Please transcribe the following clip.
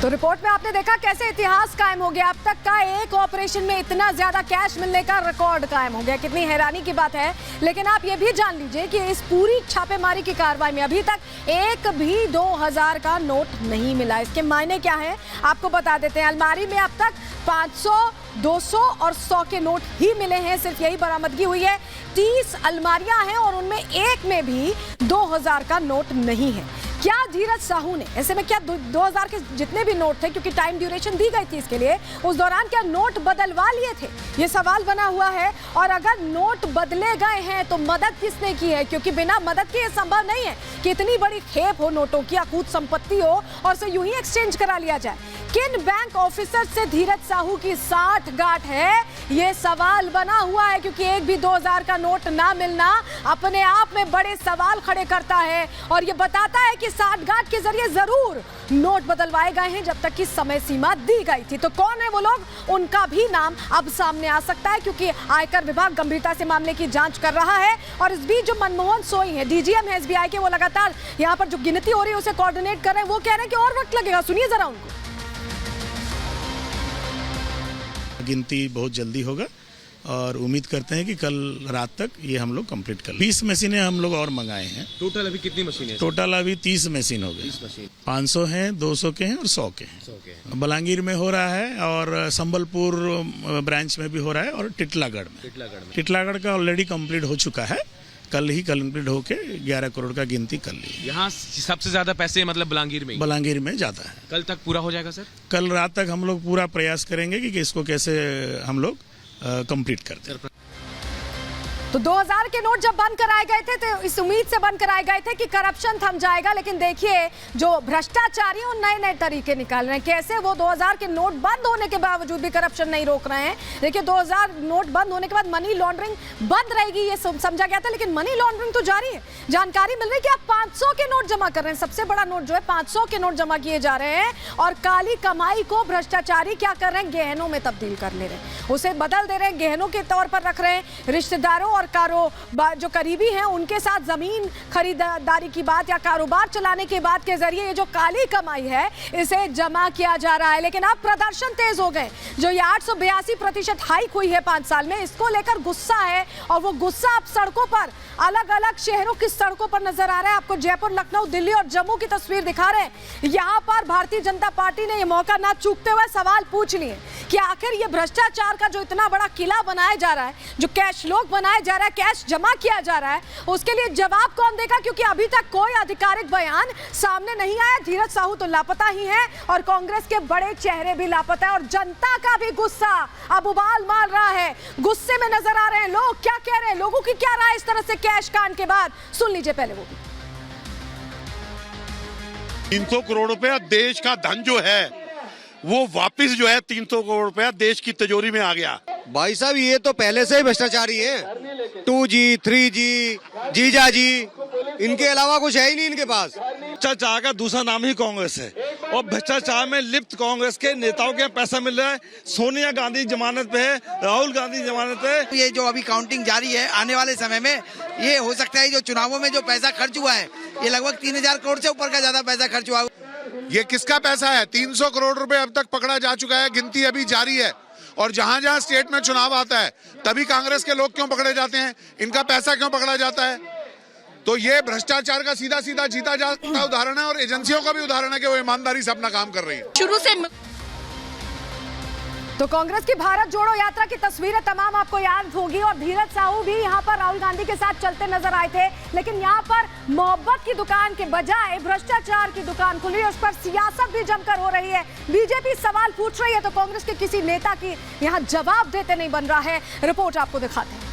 तो रिपोर्ट में आपने देखा कैसे इतिहास कायम हो गया। अब तक का एक ऑपरेशन में इतना ज्यादा कैश मिलने का रिकॉर्ड कायम हो गया। कितनी हैरानी की बात है। लेकिन आप ये भी जान लीजिए कि इस पूरी छापेमारी की कार्रवाई में अभी तक एक भी 2000 का नोट नहीं मिला। इसके मायने क्या है आपको बता देते हैं। अलमारी में अब तक 500, 200 और 100 के नोट ही मिले हैं। सिर्फ यही बरामदगी हुई है। 30 अलमारियां हैं और उनमें एक में भी 2000 का नोट नहीं है। क्या धीरज साहू ने ऐसे में क्या 2000 के जितने भी नोट थे, क्योंकि टाइम ड्यूरेशन दी गई थी इसके लिए, उस दौरान क्या नोट बदलवा लिए थे, ये सवाल बना हुआ है। और अगर नोट बदले गए हैं तो मदद किसने की है, क्योंकि बिना मदद के ये संभव नहीं है कि इतनी बड़ी खेप हो नोटों की, अकूत संपत्ति हो और उसे यूं ही एक्सचेंज करा लिया जाए। किन बैंक ऑफिसर से धीरज साहू की साठगांठ है, ये सवाल बना हुआ है, क्योंकि एक भी 2000 का नोट ना मिलना अपने आप में बड़े सवाल खड़े करता है और ये बताता है कि साठगांठ के जरिए जरूर नोट बदलवाए गए हैं जब तक की समय सीमा दी गई थी। तो कौन है वो लोग, उनका भी नाम अब सामने आ सकता है, क्योंकि आयकर विभाग गंभीरता से मामले की जांच कर रहा है। और इस बीच जो मनमोहन सोई है, डीजीएम है एसबीआई के, वो लगातार यहाँ पर जो गिनती हो रही है उसे कोऑर्डिनेट कर रहे हैं। वो कह रहे हैं कि और वक्त लगेगा, सुनिए जरा उनको। गिनती बहुत जल्दी होगा और उम्मीद करते हैं कि कल रात तक ये हम लोग कंप्लीट कर लें। 20 मशीनें हम लोग और मंगाए हैं। टोटल अभी कितनी मशीनें? टोटल अभी 30 मशीन हो गए। 500 हैं, 200 के हैं और 100 के हैं। बलांगीर में हो रहा है और संबलपुर ब्रांच में भी हो रहा है और टिटलागढ़ में। टिटलागढ़ का ऑलरेडी कंप्लीट हो चुका है। कल ही कंप्लीट होके 11 करोड़ का गिनती कर ली। यहाँ सबसे ज्यादा पैसे मतलब बलांगीर में जाता है। कल तक पूरा हो जाएगा सर? कल रात तक हम लोग पूरा प्रयास करेंगे कि इसको कैसे हम लोग कंप्लीट करते हैं। तो 2000 के नोट जब बंद कराए गए थे तो इस उम्मीद से बंद कराए गए थे कि करप्शन थम जाएगा, लेकिन देखिए जो भ्रष्टाचारी हैं नए नए तरीके निकाल रहे हैं। कैसे वो 2000 के नोट बंद होने के बावजूद भी करप्शन नहीं रोक रहे हैं। देखिए 2000 नोट बंद होने के बाद मनी लॉन्ड्रिंग बंद रहेगी ये समझा गया था, लेकिन मनी लॉन्ड्रिंग तो जारी है। जानकारी मिल रही है कि आप 500 के नोट जमा कर रहे हैं। सबसे बड़ा नोट जो है 500 के नोट जमा किए जा रहे हैं और काली कमाई को भ्रष्टाचारी क्या कर रहे हैं, गहनों में तब्दील कर ले रहे हैं, उसे बदल दे रहे हैं, गहनों के तौर पर रख रहे हैं। रिश्तेदारों और कारोबार जो करीबी हैं उनके साथ जमीन खरीदारी की बात या कारोबार चलाने की बात के जरिए ये जो काली कमाई है इसे जमा किया जा रहा है। लेकिन अब प्रदर्शन तेज हो गए। जो ये 882% हाइक हुई है 5 साल में, इसको लेकर गुस्सा है और वो गुस्सा अब सड़कों पर, अलग अलग शहरों की सड़कों पर नजर आ रहा है। आपको जयपुर, लखनऊ, दिल्ली और जम्मू की तस्वीर दिखा रहे हैं। यहाँ पर भारतीय जनता पार्टी ने ये मौका ना चूकते हुए सवाल पूछ लिए कि आखिर ये भ्रष्टाचार का जो इतना बड़ा किला बनाया जा रहा है, जो कैश लोग बनाया जा रहा है, कैश जमा किया जा रहा है, उसके लिए जवाब कौन देगा, क्योंकि अभी तक कोई आधिकारिक बयान सामने नहीं आया। धीरज साहू तो लापता ही है और कांग्रेस के बड़े चेहरे भी लापता है और जनता का भी गुस्सा अब उबाल मार रहा है। गुस्से में नजर आ रहे हैं लोग। क्या कह रहे हैं, लोगों की क्या राय इस तरह से कैश कांड के बाद, सुन लीजिए पहले वो भी। 300 करोड़ रुपया देश का धन जो है वो वापस जो है 300 करोड़ रुपया देश की तिजोरी में आ गया। भाई साहब ये तो पहले से ही भ्रष्टाचारी है। 2G, 3G, जीजाजी, इनके अलावा कुछ है ही नहीं इनके पास। भ्रष्टाचार का दूसरा नाम ही कांग्रेस है और भ्रष्टाचार में लिप्त कांग्रेस के नेताओं के पैसा मिल रहा है। सोनिया गांधी जमानत पे है, राहुल गांधी जमानत पे। ये जो अभी काउंटिंग जारी है, आने वाले समय में ये हो सकता है जो चुनावों में जो पैसा खर्च हुआ है ये लगभग 3000 करोड़ से ऊपर का ज्यादा पैसा खर्च हुआ। ये किसका पैसा है? 300 करोड़ रुपए अब तक पकड़ा जा चुका है। गिनती अभी जारी है और जहां जहां स्टेट में चुनाव आता है तभी कांग्रेस के लोग क्यों पकड़े जाते हैं, इनका पैसा क्यों पकड़ा जाता है? तो ये भ्रष्टाचार का सीधा सीधा जीता जाता उदाहरण है और एजेंसियों का भी उदाहरण है कि वो ईमानदारी से अपना काम कर रही है। शुरू से तो कांग्रेस की भारत जोड़ो यात्रा की तस्वीरें तमाम आपको याद होगी और धीरज साहू भी यहाँ पर राहुल गांधी के साथ चलते नजर आए थे। लेकिन यहाँ पर मोहब्बत की दुकान के बजाय भ्रष्टाचार की दुकान खुली है, उस पर सियासत भी जमकर हो रही है। बीजेपी सवाल पूछ रही है तो कांग्रेस के किसी नेता की यहाँ जवाब देते नहीं बन रहा है। रिपोर्ट आपको दिखाते हैं।